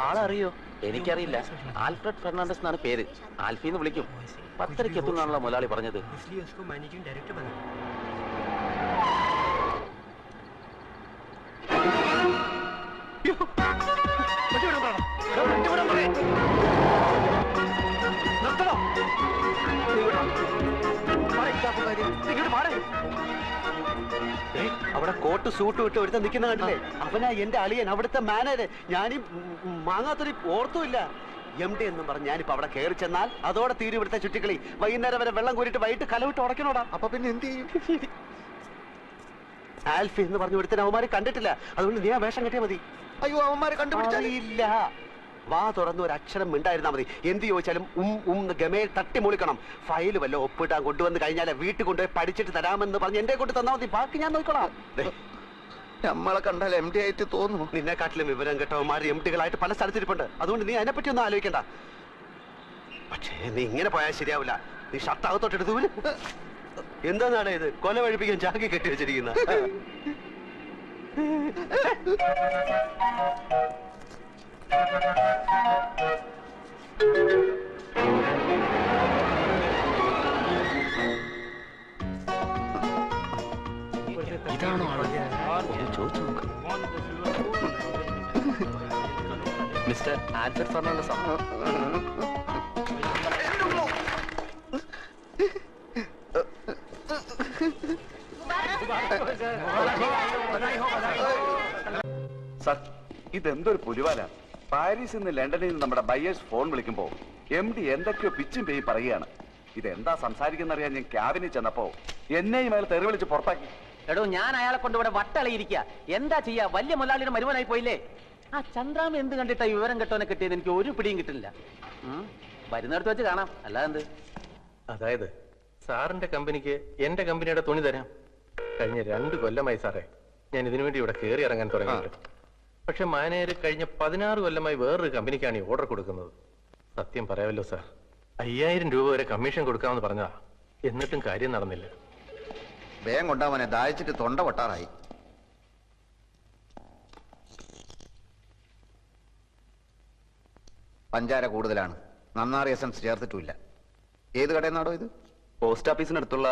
ആളറിയോ? എനിക്കറിയില്ല. Alfred Fernandez എന്നാണ് പേര്. ആൽഫിന്ന് വിളിക്കും. 10:30 എത്തുന്നാണല്ലോ മുതലാളി പറഞ്ഞത്. അവിടെ കോട്ട് സൂട്ട് വിട്ട് ഒരുത്ത നിൽക്കുന്ന കണ്ടില്ലേ? അവനാ എന്റെ അളിയൻ, അവിടുത്തെ മാനേജർ. ഞാനീ മാങ്ങാത്തൊരു ഓർത്തുമില്ല. MD എന്നും പറഞ്ഞ് ഞാനിപ്പോ അവിടെ കയറി ചെന്നാൽ അതോടെ തീരും ഇവിടുത്തെ ചുറ്റിക്കളി. വൈകുന്നേരം വരെ വെള്ളം കോരിട്ട് വൈകിട്ട് കലവിട്ട് ഉടക്കണോടാ. അപ്പൊ പിന്നെ എന്ത് ചെയ്യും? ആൽഫി എന്ന് പറഞ്ഞു ഒരുത്തൻ അവന്മാരെ കണ്ടിട്ടില്ല. അതുകൊണ്ട് നീ ആ വേഷം കെട്ടിയാ മതി. അയ്യോ, അവന്മാരെ കണ്ടുപിടിച്ചില്ല. വാ തുറന്ന് ഒരു അക്ഷരം മിണ്ടായിരുന്നാ മതി. എന്ത് ചോദിച്ചാലും ഗമയിൽ തട്ടി മൂളിക്കണം. ഫയല് വല്ല ഒപ്പിട്ടാൻ കൊണ്ടുവന്ന് കഴിഞ്ഞാൽ വീട്ടിൽ കൊണ്ടുപോയി പഠിച്ചിട്ട് തരാമെന്ന് പറഞ്ഞ് എന്റെ കൊണ്ട് തന്നാ മതി. ബാക്കി ഞാൻ നോക്കണം. നമ്മളെ കണ്ടാൽ MD ആയിട്ട് തോന്നുന്നു. നിന്നെക്കാട്ടിലും വിവരം കേട്ടവന്മാർ MDകളായിട്ട് പല സ്ഥലത്തിരിപ്പുണ്ട്. അതുകൊണ്ട് നീ അതിനെപ്പറ്റി ഒന്നും ആലോചിക്കണ്ട. പക്ഷേ നീ ഇങ്ങനെ പോയാൽ ശരിയാവില്ല. നീ ഷർട്ട് അകത്തോട്ട് എടുത്തു. എന്താന്നാണ് ഇത്? കൊല വഴിപ്പിക്കാൻ ചാക്കി കെട്ടി വെച്ചിരിക്കുന്ന. ഇതാണോ ആള്? ചോദിച്ചു നോക്ക്. മിസ്റ്റർ ആൽഫ്രഡ് ഫെർണാണ്ടസ് ആണ്. സർ, ഇതെന്തൊരു പുലിവാല. പാരീസിൽ നിന്ന് ലണ്ടനിൽ നിന്ന് നമ്മുടെ ബയേഴ്സ് ഫോൺ വിളിക്കുമ്പോ MD എന്തൊക്കെയോ പിച്ചും പേയി പറയുകയാണ്. ഇതെന്താ സംസാരിക്കുന്നറിയാൻ ഞാൻ ക്യാബിനിൽ ചെന്നപ്പോ എന്നെയും അയാൾ തെറി വിളിച്ച് പുറത്താക്കി. എടോ, ഞാൻ അയാളെ കൊണ്ട് ഇവിടെ വട്ടളയിരിക്കുക. എന്താ ചെയ്യാ? വലിയ മുതലാളിയുടെ മരുമനായി പോയില്ലേ? ആ ചന്ദ്രാമ എന്ത് കണ്ടിട്ടാ വിവരം കെട്ടോനെ കിട്ടിയത്? എനിക്ക് ഒരു പിടിയും കിട്ടില്ല. വരുന്നിടത്ത് വെച്ച് കാണാം. അല്ലാതെ അതായത് സാറിന്റെ കമ്പനിക്ക് എന്റെ കമ്പനിയുടെ തുണി തരാം. കഴിഞ്ഞ 2 കൊല്ലമായി സാറേ ഞാൻ ഇതിനു വേണ്ടി ഇവിടെ കയറി ഇറങ്ങാൻ തുടങ്ങിയിട്ട്. പക്ഷെ മാനേജർ കഴിഞ്ഞ 16 കൊല്ലമായി വേറൊരു കമ്പനിക്കാണ് ഈ ഓർഡർ കൊടുക്കുന്നത്. സത്യം പറയാമല്ലോ സാർ, 5000 രൂപ വരെ കമ്മീഷൻ കൊടുക്കാമെന്ന് പറഞ്ഞതാ. എന്നിട്ടും കാര്യം നടന്നില്ല. വേഗം കൊണ്ടാവനെ, ദാഹിച്ചിട്ട് തൊണ്ട പൊട്ടാറായി. പഞ്ചാര കൂടുതലാണ്. നന്നാറിയ എസൻസ് ചേർത്തിട്ടില്ല. ഏത് കടയിൽ നിന്നാടോ ഇത്? പോസ്റ്റ് ഓഫീസിനടുത്തുള്ള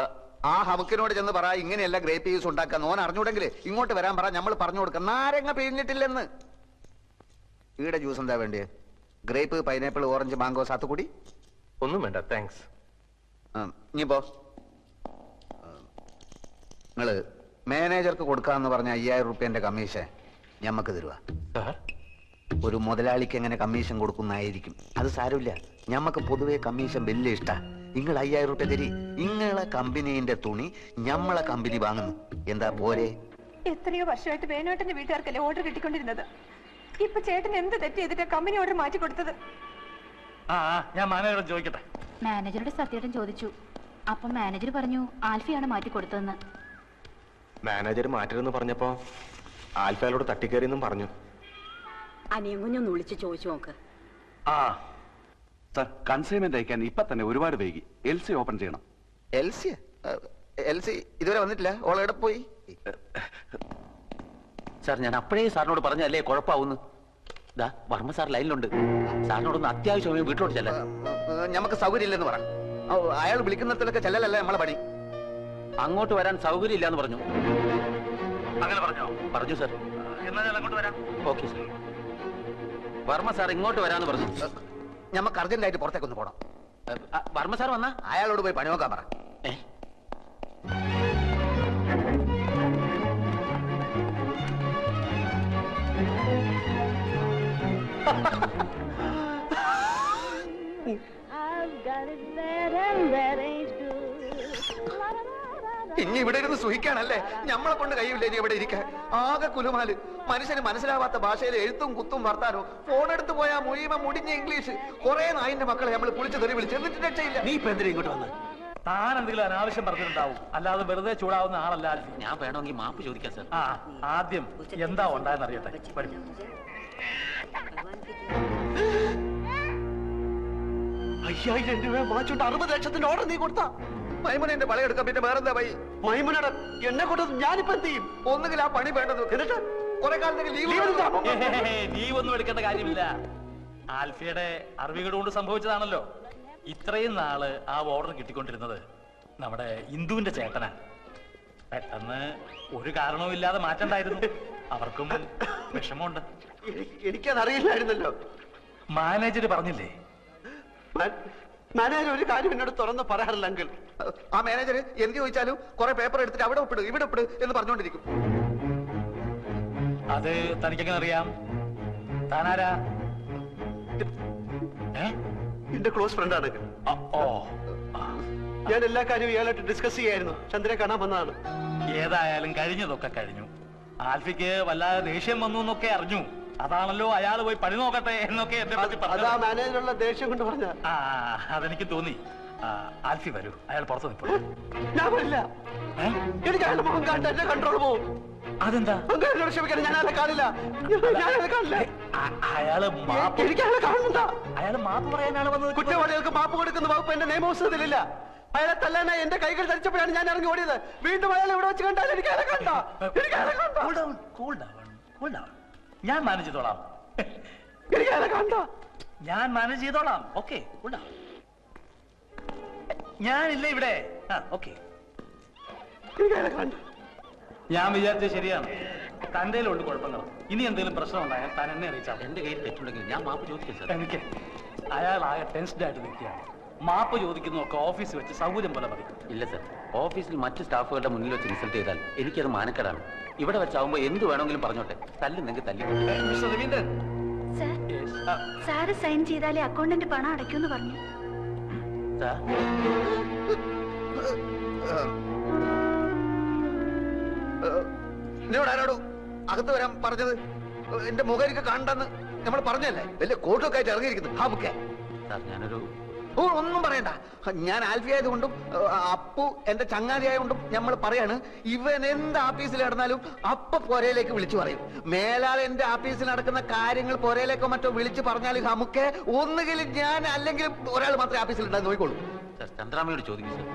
ആ ഹമുക്കിനോട് ചെന്ന് പറ, ഇങ്ങനെയല്ല ഗ്രേപ്പ് ജ്യൂസ് ഉണ്ടാക്കാൻ. ഓൻ അറിഞ്ഞൂടെങ്കിൽ ഇങ്ങോട്ട് വരാൻ പറ, നമ്മൾ പറഞ്ഞു കൊടുക്കാം. നാരങ്ങ പിഴിഞ്ഞിട്ടില്ലെന്ന്. ഈടെ ജ്യൂസ് എന്താ വേണ്ടിയത്? Grape, pineapple, orange, mango, sathukudi? ഒന്നും വേണ്ട, താങ്ക്സ്. ഇനിയിപ്പോ നിങ്ങള് മാനേജർക്ക് കൊടുക്കാന്ന് പറഞ്ഞ 5000 റുപ്യന്റെ കമ്മീഷൻ ഞമ്മക്ക് തരുക. ഒരു മുതലാളിക്ക് എങ്ങനെ കമ്മീഷൻ കൊടുക്കുന്നതായിരിക്കും. അത് സാരമില്ല, ഞമ്മക്ക് പൊതുവെ കമ്മീഷൻ വലിയ ഇഷ്ടാ. നിങ്ങൾ 5000 റുപ്യ തരി. നിങ്ങളെ കമ്പനീന്റെ തുണി ഞമ്മളെ കമ്പനി വാങ്ങുന്നു. എന്താ പോരെ? എത്രയോ വർഷമായിട്ട് വേണോട്ടന്റെ വീട്ടുകാർക്കല്ലേ ഓർഡർ കിട്ടിക്കൊണ്ടിരുന്നത്. ഇപ്പൊ ചേട്ടൻ എന്ത് തെറ്റ് ചെയ്തിട്ട് കമ്പനി ഓർഡർ മാറ്റി കൊടുത്തത്? ഞാൻ മാനേജറോട് ചോദിക്കട്ടെ. മാനേജറുടെ സത്യേട്ടൻ ചോദിച്ചു. അപ്പം മാനേജർ പറഞ്ഞു ആൽഫിയാണ് മാറ്റി കൊടുത്തതെന്ന്. മാനേജർ മാറ്റരുതെന്ന് പറഞ്ഞപ്പോ ആൽഫയോട് തട്ടിക്കേറിയെന്നും പറഞ്ഞു. അനിയങ്കുഞ്ഞൊന്ന് വിളിച്ച് ചോദിച്ചു നോക്ക്. സർ, കൺസൈൻമെന്റ് അയക്കാൻ ഇപ്പൊ തന്നെ ഒരുപാട് വൈകി. LC ഓപ്പൺ ചെയ്യണം. LC ഇതുവരെ വന്നിട്ടില്ല. ഓളെവിടെ പോയി? സാർ, ഞാൻ അപ്പോഴേ സാറിനോട് പറഞ്ഞല്ലേ കുഴപ്പമാവുന്നു. ഇതാ വർമ്മ സാർ ലൈനിലുണ്ട്. സാറിനോടൊന്ന് അത്യാവശ്യമായി വീട്ടിലോട്ട് ചെല്ലാൻ. നമുക്ക് സൗകര്യം ഇല്ലെന്ന് പറ. അയാൾ വിളിക്കുന്നിടത്തൊക്കെ ചെല്ലലല്ലേ നമ്മളെ പണി. അങ്ങോട്ട് വരാൻ സൗകര്യം ഇല്ലാന്ന് പറഞ്ഞു. അങ്ങനെ പറഞ്ഞോ? പറഞ്ഞു സാർ. എന്നാ ഞാൻ അങ്ങോട്ട് വരാം. Okay sir. വർമ്മ സാർ ഇങ്ങോട്ട് വരാന്ന് പറഞ്ഞു. നമുക്ക് അർജന്റായിട്ട് പുറത്തേക്കൊന്ന് പോണം. വർമ്മ സാർ വന്നാ അയാളോട് പോയി പണി നോക്കാൻ പറ. ഇനി ഇവിടെ ഇരുന്ന് സുഖിക്കാണല്ലേ? ഞമ്മളെ കൊണ്ട് കഴിയില്ല ഇനി ഇവിടെ ഇരിക്കാൻ. ആകെ കുലുമാല്. മനുഷ്യന് മനസ്സിലാവാത്ത ഭാഷയിൽ എഴുത്തും കുത്തും വർത്താനോ. ഫോണെടുത്ത് പോയാൽ മുഴുവൻ മുടിഞ്ഞ ഇംഗ്ലീഷ്. കുറെ നായിന്റെ മക്കളെ നമ്മൾ കുളിച്ച് തെറി വിളിച്ച് എന്നിട്ട് രക്ഷയില്ല. നീ ഇപ്പൊ എന്തിനാ ഇങ്ങോട്ട് വന്ന്? താൻ എന്തെങ്കിലും അനാവശ്യം പറഞ്ഞിട്ടുണ്ടാവും. അല്ലാതെ വെറുതെ ചൂടാവുന്ന ആളല്ല ആൽഫി. ഞാൻ വേണമെങ്കിൽ മാപ്പ് ചോദിക്കാം സാർ. ആദ്യം എന്താ ഉണ്ടായെന്ന് അറിയട്ടെ. 5000 രൂപ വാങ്ങിച്ചോണ്ട് 60 ലക്ഷത്തിന്റെ ഓർഡർ നീ കൊടുത്താ? മൈമുനെ പളയെടുക്കാം. പിന്നെ വേറെന്താ വൈ? മൈമുനയുടെ എന്നെ കൊണ്ട് ഞാനിപ്പോ എന്ത് ചെയ്യും? ഒന്നുകിൽ ആ പണി വേണ്ടത്. എന്നിട്ട് കുറെ കാലത്തേക്ക് ലീവ് ലീവ് ഒന്നും എടുക്കേണ്ട കാര്യമില്ല. ആൽഫിയുടെ അറിവുകൾ കൊണ്ട് സംഭവിച്ചതാണല്ലോ. ഇത്രയും നാള് ആ ഓർഡർ കിട്ടിക്കൊണ്ടിരുന്നത് നമ്മുടെ ഇന്ദുവിന്റെ ചേട്ടനാ. പെട്ടെന്ന് ഒരു കാരണവും ഇല്ലാതെ മാറ്റണ്ടായിരുന്നു. അവർക്കും വിഷമമുണ്ട്. എനിക്കതറിയില്ലായിരുന്നല്ലോ. മാനേജർ പറഞ്ഞില്ലേ? മാനേജർ ഒരു കാര്യം എന്നോട് തുറന്ന് പറയാറില്ല അങ്കിൾ. ആ മാനേജർ എന്ത് ചോദിച്ചാലും കുറെ പേപ്പർ എടുത്തിട്ട് അവിടെ ഒപ്പിട് ഇവിടെ ഒപ്പിട് എന്ന് പറഞ്ഞുകൊണ്ടിരിക്കും. അത് തനിക്കെങ്ങനെ അറിയാം? താനാരാ? എന്റെ ക്ലോസ് ഫ്രണ്ടാണ്. ഞാൻ എല്ലാ കാര്യവും ഇയാളായിട്ട് ഡിസ്കസ് ചെയ്യായിരുന്നു. ചന്ദ്രനെ കാണാൻ വന്നതാണ്. ഏതായാലും കഴിഞ്ഞതൊക്കെ കഴിഞ്ഞു. ആൽഫിക്ക് വല്ലാതെ ദേഷ്യം വന്നു എന്നൊക്കെ അറിഞ്ഞു. അതാണല്ലോ അയാൾ പോയി പണി നോക്കട്ടെ എന്നൊക്കെ എന്റെ പറ്റി അതാ മാനേജറുള്ള ദേഷ്യം കൊണ്ട് പറഞ്ഞ. അതെനിക്ക് തോന്നി. ആൽഫി വരൂ, അയാൾ പുറത്തു നിൽപ്പോ. ഞാൻ വരില്ല. എനിക്ക് അയാളുടെ മുഖം കണ്ട് എന്റെ കൺട്രോൾ പോവും. അതെന്താ? എന്നോട് ക്ഷമിക്കണം, ഞാൻ അയാളെ കാണില്ല. ഞാനയാളെ കാണില്ല. എനിക്ക് അയാളെ കാണുന്നുണ്ട. അയാൾ മാപ്പ് പറയാനാണ് വന്നത്. കുറ്റവാളികൾക്ക് മാപ്പ് കൊടുക്കുന്ന വകുപ്പ് എന്റെ നിയമപുസ്തകത്തിലില്ല. അയാളെ തല്ലാനായി എന്റെ കൈകൾ ധരിച്ചപ്പോഴാണ് ഞാൻ ഇറങ്ങി ഓടിയത്. വീണ്ടും അയാൾ ഇവിടെ വെച്ച് കണ്ടാൽ എനിക്ക് അയാളെ കണ്ട. ഞാൻ മാനേജ് ചെയ്തോളാം. എനിക്ക് അയാളെ കണ്ട. ഞാൻ മാനേജ് ചെയ്തോളാം. ഓക്കെ, ഞാനില്ല ഇവിടെ. ഓക്കെ, ഞാൻ വിചാരിച്ചത് ശരിയാണ്. തന്റെ ഉണ്ട് കുഴപ്പങ്ങൾ. ഇനി എന്തെങ്കിലും പ്രശ്നം ഉണ്ടായാൽ താൻ എന്നെ അറിയിച്ചാൽ. എന്റെ കയ്യിൽ തെറ്റുണ്ടെങ്കിൽ ഞാൻ മാപ്പ് ചോദിക്കും. എനിക്ക് അയാൾ ആകെ ടെൻസ്ഡ് ആയിട്ട് നിൽക്കുകയാണ്. മാപ്പ് ചോദിക്കുന്നതൊക്കെ ഓഫീസിൽ വെച്ച് സൗകര്യം പോലെ മതി. ഇല്ല സർ, ഓഫീസിൽ മറ്റു സ്റ്റാഫുകളുടെ മുന്നിൽ വെച്ച് ഇൻസൾട്ട് ചെയ്താൽ എനിക്കത് മാനക്കേടാണ്. ഇവിടെ വെച്ചാവുമ്പോ എന്ത് വേണമെങ്കിലും പറഞ്ഞോട്ടെ. തല്ലുന്നെങ്കിൽ തല്ലി. മിസ്റ്റർ രവീന്ദ്രൻ, സാറ് സൈൻ ചെയ്താലേ അക്കൗണ്ടന്റ് പണം അടയ്ക്കുമെന്ന് പറഞ്ഞു. സാർ, എന്നോട് ആരോടും അകത്ത് വരാൻ പറഞ്ഞത്? എന്റെ മുഖരിക്ക് കണ്ടെന്ന് നമ്മൾ പറഞ്ഞല്ലേ? വലിയ കോട്ടൊക്കെ ആയിട്ട് ഇറങ്ങിയിരിക്കുന്നു. സാർ ഞാനൊരു ഒന്നും പറയണ്ട. ഞാൻ ആൽഫി ആയതുകൊണ്ടും അപ്പു എന്റെ ചങ്ങാതി ആയതുകൊണ്ടും നമ്മൾ പറയാണ്, ഇവൻ എന്ത് ഓഫീസിൽ നടന്നാലും അപ്പ പോരയിലേക്ക് വിളിച്ചു പറയും. മേലാൽ എന്റെ ഓഫീസിൽ നടക്കുന്ന കാര്യങ്ങൾ പോരയിലേക്കോ മറ്റോ വിളിച്ചു പറഞ്ഞാൽ നമുക്ക് ഒന്നുകിൽ ഞാൻ അല്ലെങ്കിൽ ഒരാൾ മാത്രമേ ഓഫീസിൽ ഉണ്ടായി നോക്കിക്കോളൂ. സാർ, ചന്ദ്രാമയോട് ചോദിക്കും സാർ.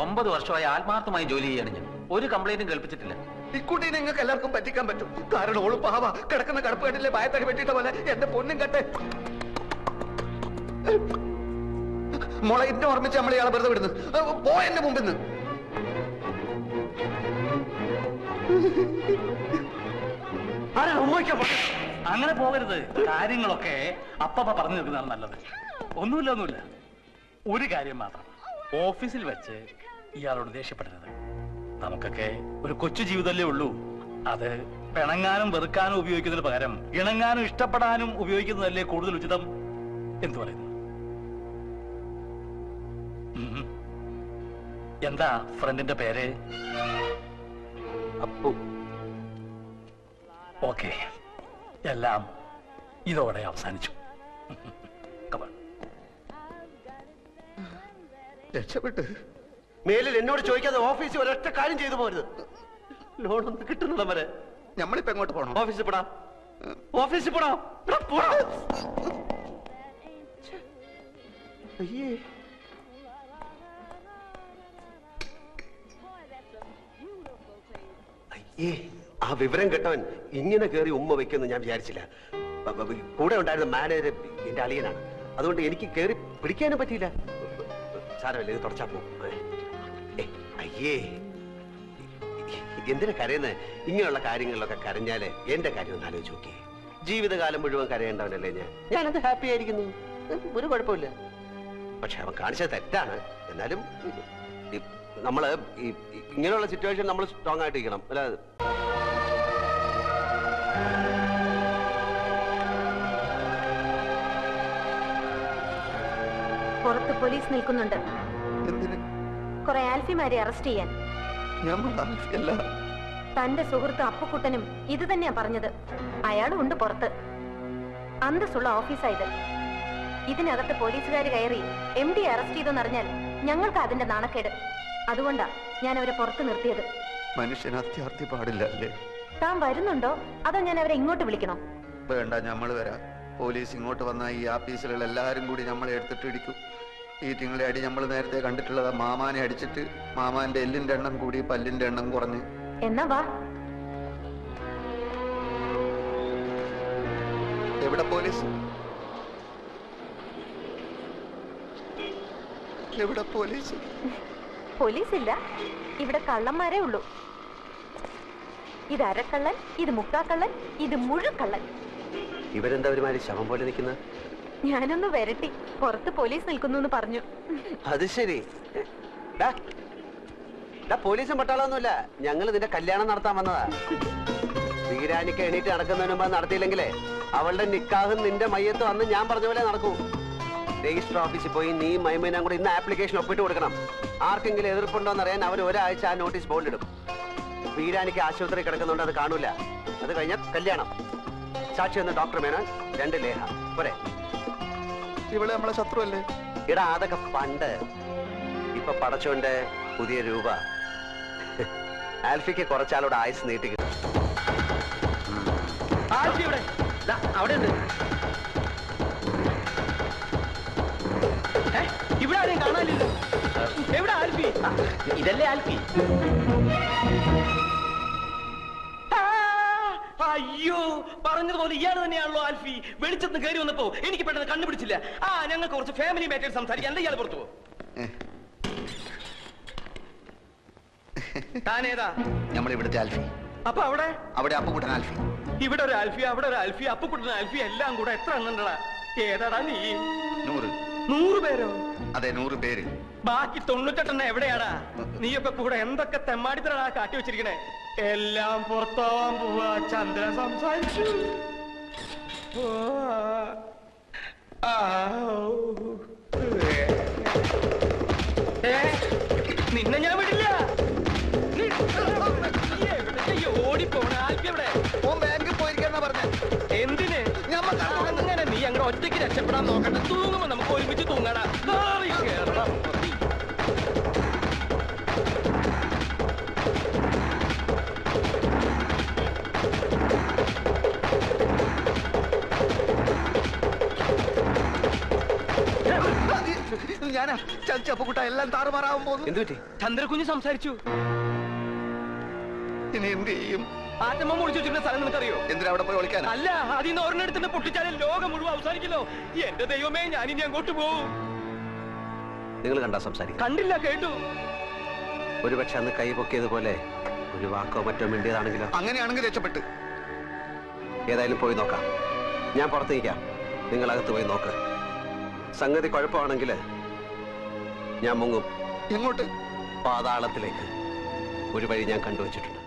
9 വർഷമായി ആത്മാർത്ഥമായി ജോലി ചെയ്യാണ് ഞാൻ. ഒരു കംപ്ലൈന്റും കേൾപ്പിച്ചിട്ടില്ല. ഇക്കുട്ടി നിങ്ങൾക്ക് എല്ലാവർക്കും പറ്റിക്കാൻ പറ്റും. കാരണം ഓള് പാവ കിടക്കുന്ന കടപ്പ് കെട്ടിലെ ഭയത്തടി വെട്ടിയിട്ട പോലെ എന്റെ പൊന്നും കട്ടെ മോളെ ഇന്നെ ഓർമ്മിച്ച് നമ്മൾ ഇയാളെ വെറുതെ വിടുന്നു. പോ എന്റെ മുമ്പിൽ നിന്ന്. അങ്ങനെ പോകരുത്. കാര്യങ്ങളൊക്കെ അപ്പ പറഞ്ഞു നിൽക്കുന്നതാണ് നല്ലത്. ഒന്നുമില്ല. ഒരു കാര്യം മാത്രം, ഓഫീസിൽ വെച്ച് ഇയാളോട് ദേഷ്യപ്പെടരുത്. നമുക്കൊക്കെ ഒരു കൊച്ചു ജീവിതമല്ലേ ഉള്ളൂ. അത് പിണങ്ങാനും വെറുക്കാനും ഉപയോഗിക്കുന്നതിന് പകരം ഇണങ്ങാനും ഇഷ്ടപ്പെടാനും ഉപയോഗിക്കുന്നതല്ലേ കൂടുതൽ ഉചിതം. എന്തു പറയുന്നു? എന്താ ഫ്രണ്ടിന്റെ പേര്? അപ്പു. ഓക്കെ, എല്ലാം ഇതോടെ അവസാനിച്ചു. രക്ഷപ്പെട്ട് മേലിൽ എന്നോട് ചോദിക്കാതെ ഓഫീസിൽ ഒരൊറ്റ കാര്യം ചെയ്തു പോരുത്. ലോണൊന്നും കിട്ടുന്നിടം വരെ നമ്മളിപ്പോ എങ്ങോട്ട് പോകണം? ഓഫീസിൽ പോടാ. ഓഫീസിൽ പോടാ. അയ്യേ, അയ്യേ, ആ വിവരം കേട്ടവൻ ഇങ്ങനെ കയറി ഉമ്മ വെക്കുമെന്ന് ഞാൻ വിചാരിച്ചില്ല. കൂടെ ഉണ്ടായിരുന്ന മാനേജർ എന്റെ അളിയനാണ്. അതുകൊണ്ട് എനിക്ക് കയറി പിടിക്കാനും പറ്റിയില്ല. സാരമല്ല, ഇത് തുടച്ചാ പോകും. അയ്യേ, എന്തിനാ കരയുന്നത്? ഇങ്ങനെയുള്ള കാര്യങ്ങളിലൊക്കെ കരഞ്ഞാല് എന്റെ കാര്യം ഒന്ന് ആലോചിച്ച് നോക്കി. ജീവിതകാലം മുഴുവൻ കരയേണ്ടവനല്ലേ ഞാനത് ഹാപ്പി ആയിരിക്കുന്നു. ഒരു കുഴപ്പമില്ല. പക്ഷെ അവൻ കാണിച്ചത് തെറ്റാണ്. എന്നാലും നമ്മള് ഇങ്ങനെയുള്ള സിറ്റുവേഷൻ നമ്മൾ സ്ട്രോങ് ആയിട്ടിരിക്കണം. അല്ല, പുറത്ത് പോലീസ് നിൽക്കുന്നുണ്ട്. കുറെ ആൽഫിമാരെ അറസ്റ്റ് ചെയ്യാൻ. തന്റെ സുഹൃത്ത് അപ്പുക്കുട്ടനും ഇത് തന്നെയാ പറഞ്ഞത്. അയാളും ഉണ്ട് പുറത്ത്. അന്തസ്സുള്ള ഓഫീസായത്. ഇതിനകത്ത് പോലീസുകാർ കയറി MD അറസ്റ്റ് ചെയ്തെന്നറിഞ്ഞാൽ ഞങ്ങൾക്ക് അതിന്റെ നാണക്കേട്. അതുകൊണ്ടാ ഞാൻ അവരെ പുറത്ത് നിർത്തിയത്. മനുഷ്യൻ അത്യാർത്ഥി പാടില്ല അല്ലേ? താൻ വരുന്നുണ്ടോ അതോ ഞാൻ അവരെ ഇങ്ങോട്ട് വിളിക്കണോ? വേണ്ട, നമ്മൾ വരാം. പോലീസ് ഇങ്ങോട്ട് വന്നാൽ ഈ ആഫീസിലുള്ള എല്ലാവരും കൂടി നമ്മളെ എടുത്തിട്ട് ഇടിക്കും. ഈ തിങ്ങളെ അടി നമ്മൾ നേരത്തെ കണ്ടിട്ടുള്ളത്. മാമാനെ അടിച്ചിട്ട് മാമാന്റെ എല്ലിന്റെ എണ്ണം കൂടി പല്ലിന്റെ എണ്ണം കുറഞ്ഞ്. എന്നാ വാ. എവിടെ പോലീസ്? എവിടെ പോലീസ്? പോലീസ് ഇല്ല, ഇവിടെ കള്ളന്മാരേ ഉള്ളൂ. ഇത് അരക്കള്ളൻ, ഇത് മുക്കാക്കള്ളൻ, ഇത് മുഴുക്കള്ളൻ. ഇവരെന്താ ഒരുമാതിരി ശവം പോലെ നിൽക്കുന്നത്? ഞാനൊന്ന് വരട്ടി, പുറത്ത് പോലീസ് നിൽക്കുന്നു എന്ന് പറഞ്ഞു. അത് ശരി. പോലീസും പട്ടാളൊന്നുമില്ല, ഞങ്ങൾ നിന്റെ കല്യാണം നടത്താൻ വന്നതാ. വീരാനിക്ക് എണീറ്റ് നടക്കുന്നതിന് മുമ്പ് നടത്തിയില്ലെങ്കിലേ അവളുടെ നിക്കാഹും നിന്റെ മയ്യത്തും അന്ന് ഞാൻ പറഞ്ഞ പോലെ നടക്കൂ. രജിസ്റ്റർ ഓഫീസിൽ പോയി നീ മൈമേനും കൂടി ഇന്ന് ആപ്ലിക്കേഷൻ ഒപ്പിട്ട് കൊടുക്കണം. ആർക്കെങ്കിലും എതിർപ്പുണ്ടോ എന്നറിയാൻ അവർ ഒരാഴ്ച ആ നോട്ടീസ് ബോർഡിലിടും. വീരാനിക്ക് ആശുപത്രി കിടക്കുന്നുണ്ട്, അത് കാണൂല. അത് കഴിഞ്ഞാൽ കല്യാണം. സാക്ഷി ഒന്ന് ഡോക്ടർ മേനോൻ, 2 ലേഹ പോരെ. ഇവിടെ നമ്മളെ ശത്രു അല്ലേ? ഇടാ അതൊക്കെ പണ്ട്. ഇപ്പൊ പടച്ചോണ്ട് പുതിയ രൂപ. ആൽഫിക്ക് കുറച്ചാളോട് ആയുസ് നീട്ടി കിട്ടും. അവിടെ ഉണ്ട്. ഇവിടെ ആരെയും കാണാനില്ലല്ലോ. എവിടെ ആൽഫി? ഇതല്ലേ ആൽഫി? അയ്യോ, പറഞ്ഞതുപോലെ ഇയാൾ തന്നെയാണല്ലോ ആൽഫി. വെളിച്ചത്തിന് കയറി വന്നപ്പോ എനിക്ക് പെട്ടെന്ന് കണ്ടുപിടിച്ചില്ല. ഞങ്ങൾ കുറച്ച് ഫാമിലി മാറ്റേഴ്സ് സംസാരിക്കാൻ. എന്താ ഇയാൾ പുറത്തു പോ? താനേതാ? നമ്മൾ ഇവിടുത്തെ ആൽഫി. അപ്പൊ അവിടെ അപ്പുകുട്ടൻ ആൽഫി. ഇവിടെ ഒരു ആൽഫി, അവിടെ ഒരു ആൽഫി, അപ്പുകുട്ടൻ ആൽഫി, എല്ലാം കൂടെ എത്ര എണ്ണണ്ടടാ? ഏതാടാ നീ? 100. 100 പേരോ? അതെ, 100 പേര്. ബാക്കി 98 എവിടെയാടാ? നീയൊക്കെ കൂടെ എന്തൊക്കെ തെമ്മാടിത്തരാ കാട്ടി വെച്ചിരിക്കണേ? എല്ലാം പുറത്താവാൻ പോവാ. ചന്ദ്രൻ സംസാരിച്ചു. നിന്നെ ഞാൻ വിടില്ല. ഓടിപ്പോണ ആൽഫി എവിടെ? ബാങ്കിൽ പോയിരിക്കാന്നാ പറഞ്ഞ. എന്തിന്? അങ്ങനെ നീ അങ്ങനെ ഒറ്റയ്ക്ക് രക്ഷപ്പെടാൻ നോക്കണ്ട. തൂങ്ങുമ്പോ നമുക്ക് ഒരുമിച്ച് തൂങ്ങാടാ. കേറണം. ഞാനാ ചപ്പുകുട്ട, എല്ലാം താറുമാറാവാൻ പോകുന്നു. എന്തു പറ്റി? ചന്ദ്രകുഞ്ഞ് സംസാരിച്ചു. ഇനി എന്ത് ചെയ്യും? ആറ്റമ്മ മുളിച്ചു വെച്ചിരുന്ന സ്ഥലം നിനക്കറിയോ? എന്തിനാ അവിടെ പോയി വിളിക്കാൻ? അല്ല, അതിന്ന് ഒരെണ്ണെടുത്തിന്റെ പൊട്ടിച്ചാലും ലോകം മുഴുവൻ അവസാനിക്കല്ലോ. എന്റെ ദൈവമേ, ഞാനിനി അങ്ങോട്ട് പോവും. നിങ്ങൾ കണ്ടാ സംസാരിക്കാം? കണ്ടില്ല, കേട്ടു. ഒരുപക്ഷെ അന്ന് കൈ പൊക്കിയതുപോലെ ഒരു വാക്കോ മറ്റോ മിണ്ടിയതാണെങ്കിലോ? അങ്ങനെയാണെങ്കിൽ രക്ഷപ്പെട്ട്. ഏതായാലും പോയി നോക്കാം. ഞാൻ പുറത്ത് നിൽക്കാം, നിങ്ങൾ അകത്ത് പോയി നോക്ക്. സംഗതി കുഴപ്പമാണെങ്കിൽ ഞാൻ മുങ്ങും. എങ്ങോട്ട്? പാതാളത്തിലേക്ക് ഒരു വഴി ഞാൻ കണ്ടുവച്ചിട്ടുണ്ട്.